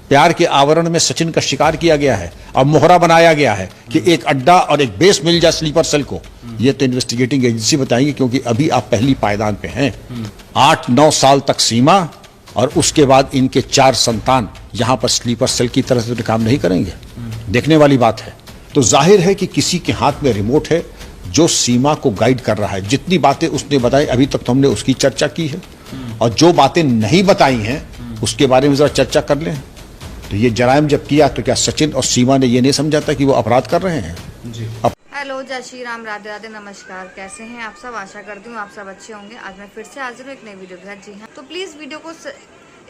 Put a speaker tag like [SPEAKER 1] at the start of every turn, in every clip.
[SPEAKER 1] प्यार के आवरण में सचिन का शिकार किया गया है और मोहरा बनाया गया है कि एक अड्डा और एक बेस मिल जाए स्लीपर सेल को। ये तो इन्वेस्टिगेटिंग एजेंसी बताएंगे, क्योंकि अभी आप पहली पायदान पे हैं। 8-9 साल तक सीमा और उसके बाद इनके 4 संतान यहां पर स्लीपर सेल की तरह से काम नहीं करेंगे। देखने वाली बात है। तो जाहिर है कि किसी के हाथ में रिमोट है जो सीमा को गाइड कर रहा है। जितनी बातें उसने बताई अभी तक तो हमने उसकी चर्चा की है, और जो बातें नहीं बताई हैं उसके बारे में जरा चर्चा कर लें। तो ये जराइम जब किया तो क्या सचिन और सीमा ने ये नहीं समझा था कि वो अपराध कर रहे हैं?
[SPEAKER 2] हेलो, जय श्री राम, राधे राधे, नमस्कार। कैसे हैं आप सब? आशा करती हूँ आप सब अच्छे होंगे। आज मैं फिर से हाजिर हूँ एक नई वीडियो के साथ। जी हाँ, तो प्लीज़ वीडियो को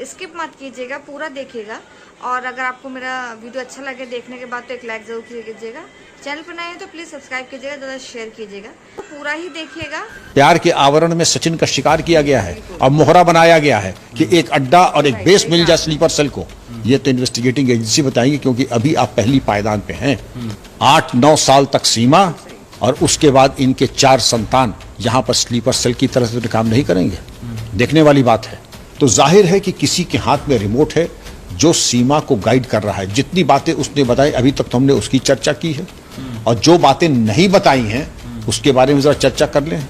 [SPEAKER 2] स्किप मत कीजिएगा, पूरा देखिएगा। और अगर आपको मेरा वीडियो अच्छा लगे देखने के बाद तो एक लाइक जरूर कीजिएगा। चैनल पर नए हैं तो प्लीज़ सब्सक्राइब कीजिएगा, ज़्यादा शेयर कीजिएगा। तो पूरा ही देखिएगा।
[SPEAKER 1] प्यार के आवरण में सचिन का शिकार किया गया है और मोहरा बनाया गया है कि एक अड्डा और एक बेस मिल जाए स्लीपर सेल को। ये तो इन्वेस्टिगेटिंग एजेंसी बताएंगे, क्योंकि अभी आप पहली पायदान पे हैं। 8-9 साल तक सीमा और उसके बाद इनके 4 संतान यहां पर स्लीपर सेल की तरह से काम नहीं करेंगे। देखने वाली बात है। तो जाहिर है कि किसी के हाथ में रिमोट है जो सीमा को गाइड कर रहा है। जितनी बातें उसने बताई अभी तक तो हमने उसकी चर्चा की है, और जो बातें नहीं बताई हैं उसके बारे में जरा चर्चा कर लें।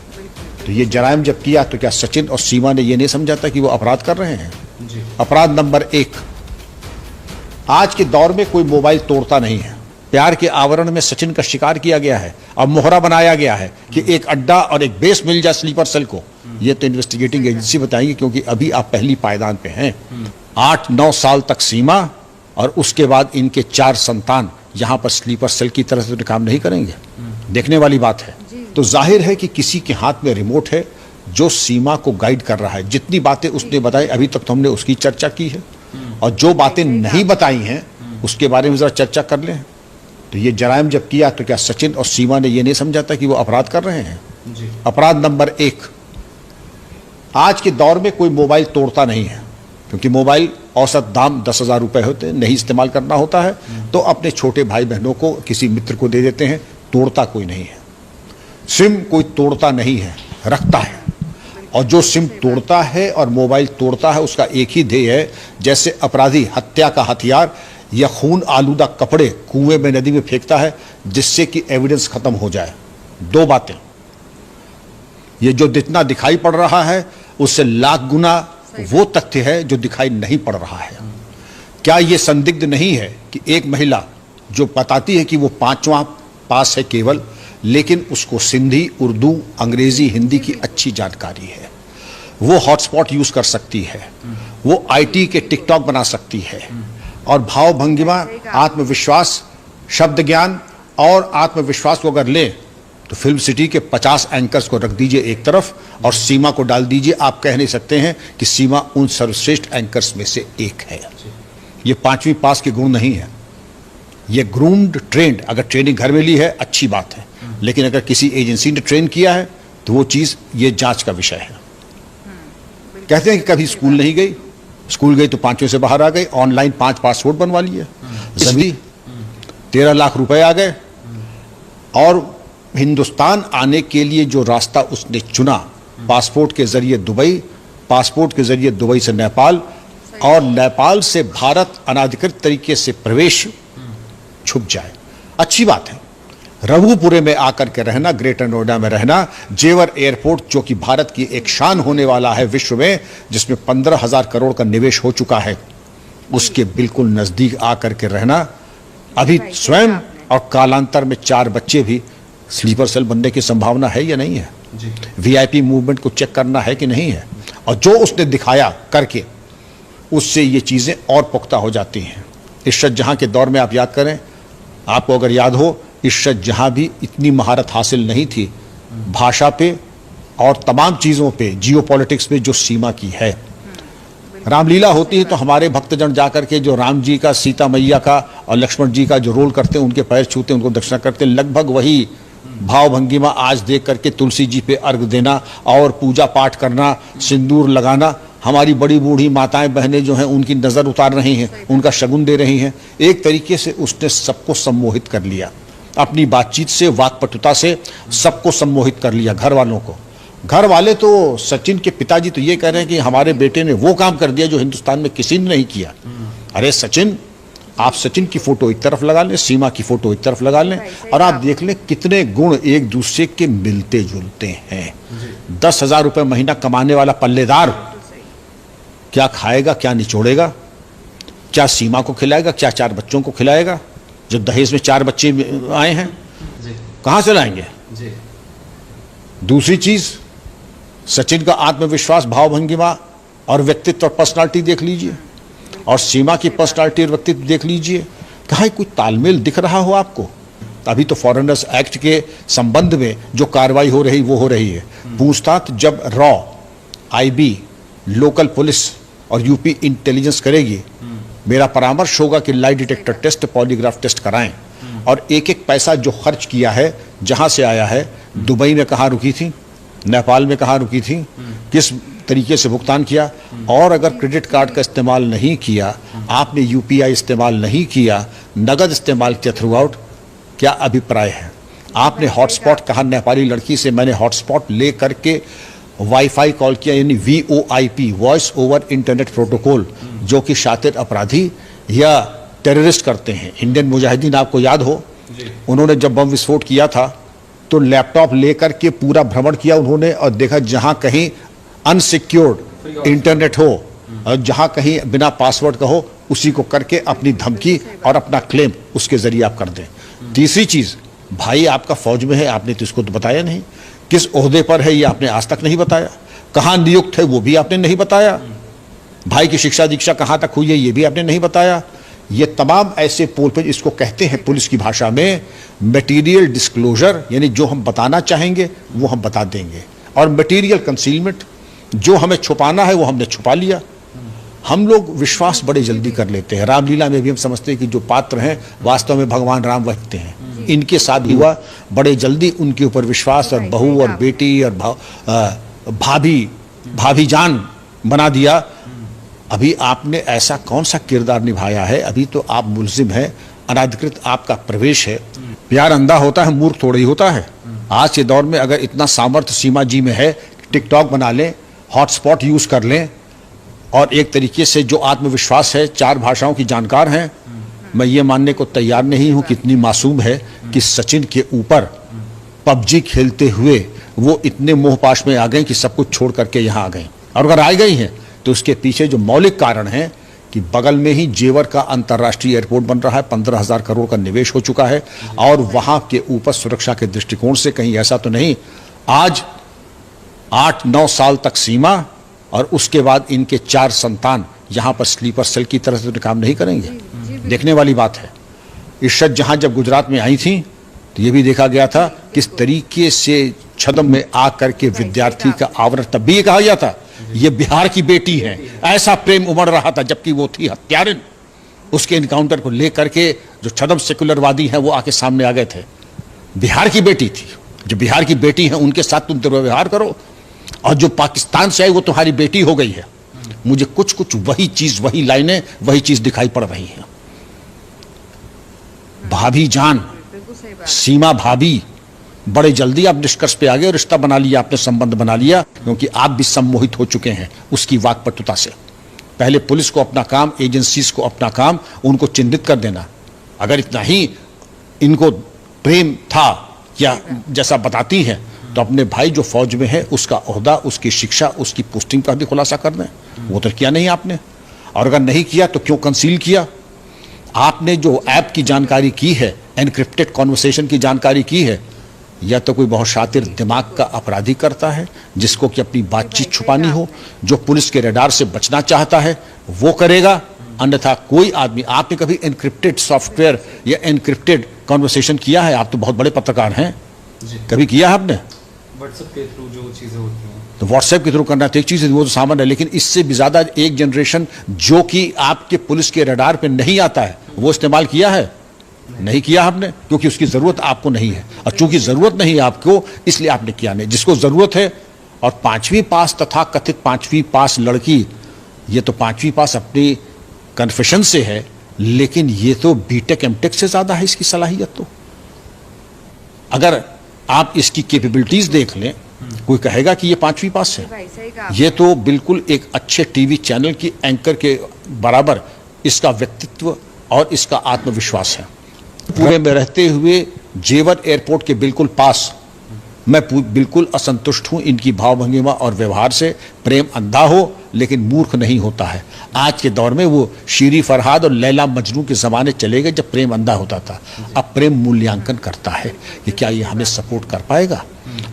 [SPEAKER 1] तो ये जराइम जब किया तो क्या सचिन और सीमा ने ये नहीं समझा था कि वो अपराध कर रहे हैं? अपराध नंबर 1, आज के दौर में कोई मोबाइल तोड़ता नहीं है। प्यार के आवरण में सचिन का शिकार किया गया है और मोहरा बनाया गया है कि एक अड्डा और एक बेस मिल जाए स्लीपर सेल को। ये तो इन्वेस्टिगेटिंग एजेंसी बताएंगे, क्योंकि अभी आप पहली पायदान पे हैं। 8-9 साल तक सीमा और उसके बाद इनके 4 संतान यहां पर स्लीपर सेल की तरह से काम नहीं करेंगे। देखने वाली बात है। तो जाहिर है कि किसी के हाथ में रिमोट है जो सीमा को गाइड कर रहा है। जितनी बातें उसने बताई अभी तक तो हमने उसकी चर्चा की है, और जो बातें नहीं बताई हैं उसके बारे में जरा चर्चा कर लें। तो ये जराइम जब किया तो क्या सचिन और सीमा ने ये नहीं समझा था कि वो अपराध कर रहे हैं? अपराध नंबर 1, आज के दौर में कोई मोबाइल तोड़ता नहीं है, क्योंकि मोबाइल औसत दाम 10,000 रुपए होते हैं। नहीं इस्तेमाल करना होता है तो अपने छोटे भाई बहनों को, किसी मित्र को दे देते हैं। तोड़ता कोई नहीं है। सिम कोई तोड़ता नहीं है, रखता है। और जो सिम तोड़ता है और मोबाइल तोड़ता है उसका एक ही ध्येय है, जैसे अपराधी हत्या का हथियार या खून आलूदा कपड़े कुएं में, नदी में फेंकता है जिससे कि एविडेंस खत्म हो जाए। 2 बातें, ये जो जितना दिखाई पड़ रहा है उससे लाख गुना वो तथ्य है जो दिखाई नहीं पड़ रहा है। क्या ये संदिग्ध नहीं है कि एक महिला जो बताती है कि वो 5वां पास है केवल, लेकिन उसको सिंधी, उर्दू, अंग्रेजी, हिंदी की अच्छी जानकारी है, वो हॉटस्पॉट यूज कर सकती है, वो आईटी के टिकटॉक बना सकती है, और भाव भंगिमा, आत्मविश्वास, शब्द ज्ञान और आत्मविश्वास को अगर ले तो फिल्म सिटी के 50 एंकर्स को रख दीजिए एक तरफ और सीमा को डाल दीजिए। आप कह नहीं सकते हैं कि सीमा उन सर्वश्रेष्ठ एंकर्स में से एक है। ये 5वीं पास के गुण नहीं है, ये ग्रूम्ड, ट्रेंड। अगर ट्रेनिंग घर में ली है अच्छी बात है, लेकिन अगर किसी एजेंसी ने ट्रेन किया है तो वो चीज ये जांच का विषय है। कहते हैं कि कभी स्कूल नहीं गई, स्कूल गई तो 5वीं से बाहर आ गई, ऑनलाइन 5 पासपोर्ट बनवा लिए, जमीन 13 लाख रुपए आ गए। और हिंदुस्तान आने के लिए जो रास्ता उसने चुना, पासपोर्ट के जरिए दुबई, पासपोर्ट के जरिए दुबई से नेपाल, और नेपाल से भारत अनाधिकृत तरीके से प्रवेश छुप जाए, अच्छी बात है। रघुपुरे में आकर के रहना, ग्रेटर नोएडा में रहना, जेवर एयरपोर्ट जो कि भारत की एक शान होने वाला है विश्व में, जिसमें 15,000 करोड़ का निवेश हो चुका है, उसके बिल्कुल नजदीक आकर के रहना। अभी स्वयं और कालांतर में 4 बच्चे भी स्लीपर सेल बनने की संभावना है या नहीं है? वीआईपी मूवमेंट को चेक करना है कि नहीं है? और जो उसने दिखाया करके, उससे ये चीजें और पुख्ता हो जाती हैं। इशरत जहां के दौर में आप याद करें, आपको अगर याद हो, इशरत जहां भी इतनी महारत हासिल नहीं थी भाषा पे और तमाम चीजों पे, जियोपॉलिटिक्स में जो सीमा की है। रामलीला होती है तो हमारे भक्तजन जाकर के जो राम जी का, सीता मैया का और लक्ष्मण जी का जो रोल करते हैं, उनके पैर छूते हैं, उनको दक्षिणा करते हैं, लगभग वही भाव भंगिमा आज देख करके तुलसी जी पे अर्घ देना और पूजा पाठ करना, सिंदूर लगाना, हमारी बड़ी बूढ़ी माताएं बहनें जो हैं उनकी नजर उतार रही हैं, उनका शगुन दे रही हैं। एक तरीके से उसने सबको सम्मोहित कर लिया, अपनी बातचीत से, वाकपटुता से सबको सम्मोहित कर लिया, घर वालों को। घर वाले तो, सचिन के पिताजी तो ये कह रहे हैं कि हमारे बेटे ने वो काम कर दिया जो हिंदुस्तान में किसी ने नहीं किया। अरे सचिन, आप सचिन की फोटो एक तरफ लगा लें, सीमा की फोटो एक तरफ लगा लें, और आप देख लें कितने गुण एक दूसरे के मिलते जुलते हैं। 10,000 रुपए महीना कमाने वाला पल्लेदार क्या खाएगा, क्या निचोड़ेगा, क्या सीमा को खिलाएगा, क्या 4 बच्चों को खिलाएगा? जो दहेज में 4 बच्चे आए हैं, कहां से लाएंगे? दूसरी चीज, सचिन का आत्मविश्वास, भावभंगिमा और व्यक्तित्व और पर्सनालिटी देख लीजिए, और सीमा की पर्सनालिटी और व्यक्तित्व देख लीजिए। कहीं कोई तालमेल दिख रहा हो आपको? अभी तो फॉरेनर्स एक्ट के संबंध में जो कार्रवाई हो रही वो हो रही है। पूछताछ जब रॉ, आईबी, लोकल पुलिस और यूपी इंटेलिजेंस करेगी, मेरा परामर्श होगा कि lie detector test, polygraph test कराएं, और एक एक पैसा जो खर्च किया है, जहां से आया है, दुबई में कहां रुकी थी, नेपाल में कहां रुकी थी, किस तरीके से भुगतान किया, और अगर क्रेडिट कार्ड का इस्तेमाल नहीं किया, आपने यूपीआई इस्तेमाल नहीं किया, नगद इस्तेमाल किया थ्रू आउट, क्या अभिप्राय है? आपने हॉटस्पॉट कहा, नेपाली लड़की से मैंने हॉटस्पॉट ले करके वाईफाई कॉल किया, यानी VoIP, voice over internet protocol, जो कि शातिर अपराधी या टेररिस्ट करते हैं। इंडियन मुजाहिदीन, आपको याद हो, उन्होंने जब बम विस्फोट किया था तो लैपटॉप लेकर के पूरा भ्रमण किया उन्होंने, और देखा जहां कहीं अनसिक्योर्ड इंटरनेट हो और जहां कहीं बिना पासवर्ड का हो, उसी को करके अपनी धमकी और अपना क्लेम उसके जरिए आप कर दें। तीसरी चीज, भाई आपका फौज में है, आपने तो इसको तो बताया नहीं, किस ओहदे पर है ये आपने आज तक नहीं बताया, कहां नियुक्त है वो भी आपने नहीं बताया, भाई की शिक्षा दीक्षा कहां तक हुई है ये भी आपने नहीं बताया। ये तमाम ऐसे पोल पे, इसको कहते हैं पुलिस की भाषा में मटेरियल डिस्क्लोजर, यानी जो हम बताना चाहेंगे वो हम बता देंगे, और मटेरियल कंसीलमेंट, जो हमें छुपाना है वो हमने छुपा लिया। हम लोग विश्वास बड़े जल्दी कर लेते हैं। रामलीला में भी हम समझते हैं कि जो पात्र हैं वास्तव में भगवान राम वहीते हैं, इनके साथ भी हुआ, बड़े जल्दी उनके ऊपर विश्वास, और बहू और बेटी और भाभी जान बना दिया। अभी आपने ऐसा कौन सा किरदार निभाया है? अभी तो आप मुलजिम हैं, अनाधिकृत आपका प्रवेश है। प्यार अंधा होता है, मूर्ख थोड़ा ही होता है। आज के दौर में अगर इतना सामर्थ्य सीमा जी में है, टिकटॉक बना लें, हॉटस्पॉट यूज कर लें, और एक तरीके से जो आत्मविश्वास है, 4 भाषाओं की जानकार हैं, मैं ये मानने को तैयार नहीं हूं कितनी मासूम है कि सचिन के ऊपर पबजी खेलते हुए वो इतने मोहपाश में आ गए कि सब कुछ छोड़ करके यहां आ गए। और अगर आ गई हैं तो उसके पीछे जो मौलिक कारण है कि बगल में ही जेवर का अंतर्राष्ट्रीय एयरपोर्ट बन रहा है, 15,000 करोड़ का निवेश हो चुका है, और वहां के ऊपर सुरक्षा के दृष्टिकोण से कहीं ऐसा तो नहीं, आज 8-9 साल तक सीमा और उसके बाद इनके 4 संतान यहां पर स्लीपर सेल की तरह से काम नहीं करेंगे। देखने वाली बात है। इर्शद जहां जब गुजरात में आई थी तो ये भी देखा गया था किस तरीके से छदम में आकर के विद्यार्थी का आवरण, तब भी ये कहा गया था ये बिहार की बेटी है, ऐसा प्रेम उमड़ रहा था, जबकि वो थी हत्यारिन। उसके इनकाउंटर को लेकर के जो छदम सेकुलरवादी हैं वो आके सामने आ गए थे। बिहार की बेटी थी, जो बिहार की बेटी है उनके साथ तुम दुर्व्यवहार करो, और जो पाकिस्तान से आई वो तुम्हारी बेटी हो गई है। मुझे कुछ कुछ वही चीज, वही लाइनें, वही चीज दिखाई पड़ रही है। भाभी जान, सीमा भाभी, बड़े जल्दी आप निष्कर्ष पे आ गए, रिश्ता बना लिया आपने, संबंध बना लिया, क्योंकि आप भी सम्मोहित हो चुके हैं उसकी वाक्पटुता से। पहले पुलिस को अपना काम, एजेंसीज को अपना काम, उनको चिन्हित कर देना। अगर इतना ही इनको प्रेम था या जैसा बताती हैं, तो अपने भाई जो फौज में है उसका ओहदा, उसकी शिक्षा, उसकी पोस्टिंग का भी खुलासा कर दें। वो तो किया नहीं आपने, और अगर नहीं किया तो क्यों कंसील किया? आपने जो ऐप की जानकारी की है, एनक्रिप्टेड कॉन्वर्सेशन की जानकारी की है, या तो कोई बहुत शातिर दिमाग का अपराधी करता है जिसको कि अपनी बातचीत छुपानी हो, जो पुलिस के रडार से बचना चाहता है वो करेगा, अन्यथा कोई आदमी। आपने कभी एनक्रिप्टेड सॉफ्टवेयर या एनक्रिप्टेड कॉन्वर्सेशन किया है? आप तो बहुत बड़े पत्रकार हैं, कभी किया है आपने?
[SPEAKER 3] व्हाट्सएप के थ्रू जो चीजें होती हैं,
[SPEAKER 1] तो व्हाट्सएप के थ्रू करना तो एक चीज है, वो तो सामान्य है, लेकिन इससे भी ज्यादा एक जनरेशन जो कि आपके पुलिस के रडार पे नहीं आता है, वो इस्तेमाल किया है? नहीं किया आपने, क्योंकि उसकी जरूरत आपको नहीं है, और चूंकि जरूरत नहीं है आपको, इसलिए आपने किया नहीं। जिसको जरूरत है, और 5वीं पास तथा कथित 5वीं पास लड़की, ये तो 5वीं पास अपनी कन्फेशन से है, लेकिन ये तो बीटेक एमटेक से ज्यादा है इसकी सलाहियत। तो अगर आप इसकी कैपेबिलिटीज देख लें, कोई कहेगा कि ये 5वीं पास है? ये तो बिल्कुल एक अच्छे टीवी चैनल की एंकर के बराबर इसका व्यक्तित्व और इसका आत्मविश्वास है। पूरे में रहते हुए जेवर एयरपोर्ट के बिल्कुल पास मैं बिल्कुल असंतुष्ट हूं इनकी भावभंगिमा और व्यवहार से। प्रेम अंधा हो लेकिन मूर्ख नहीं होता है। आज के दौर में वो शीरी फरहाद और लैला मजनू के ज़माने चले गए जब प्रेम अंधा होता था। अब प्रेम मूल्यांकन करता है कि क्या ये हमें सपोर्ट कर पाएगा।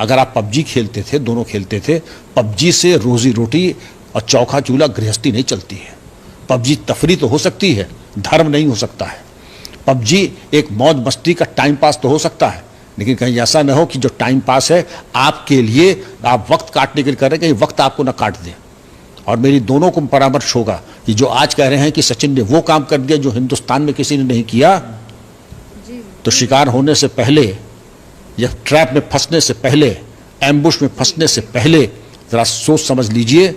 [SPEAKER 1] अगर आप पबजी खेलते थे, दोनों खेलते थे, पबजी से रोजी रोटी और चौखा चूल्हा गृहस्थी नहीं चलती है। पबजी तफरी तो हो सकती है, धर्म नहीं हो सकता है। पबजी एक मौज मस्ती का टाइम पास तो हो सकता है, लेकिन कहीं ऐसा न हो कि जो टाइम पास है आपके लिए, आप वक्त काटने के लिए कर रहे हैं, कहीं वक्त आपको ना काट दे। और मेरी दोनों को परामर्श होगा कि जो आज कह रहे हैं कि सचिन ने वो काम कर दिया जो हिंदुस्तान में किसी ने नहीं किया, तो शिकार होने से पहले या ट्रैप में फंसने से पहले, एम्बुश में फंसने से पहले जरा सोच समझ लीजिए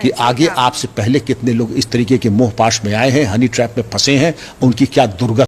[SPEAKER 1] कि आगे आपसे पहले कितने लोग इस तरीके के मोह पाश में आए हैं, हनी ट्रैप में फंसे हैं, उनकी क्या दुर्गत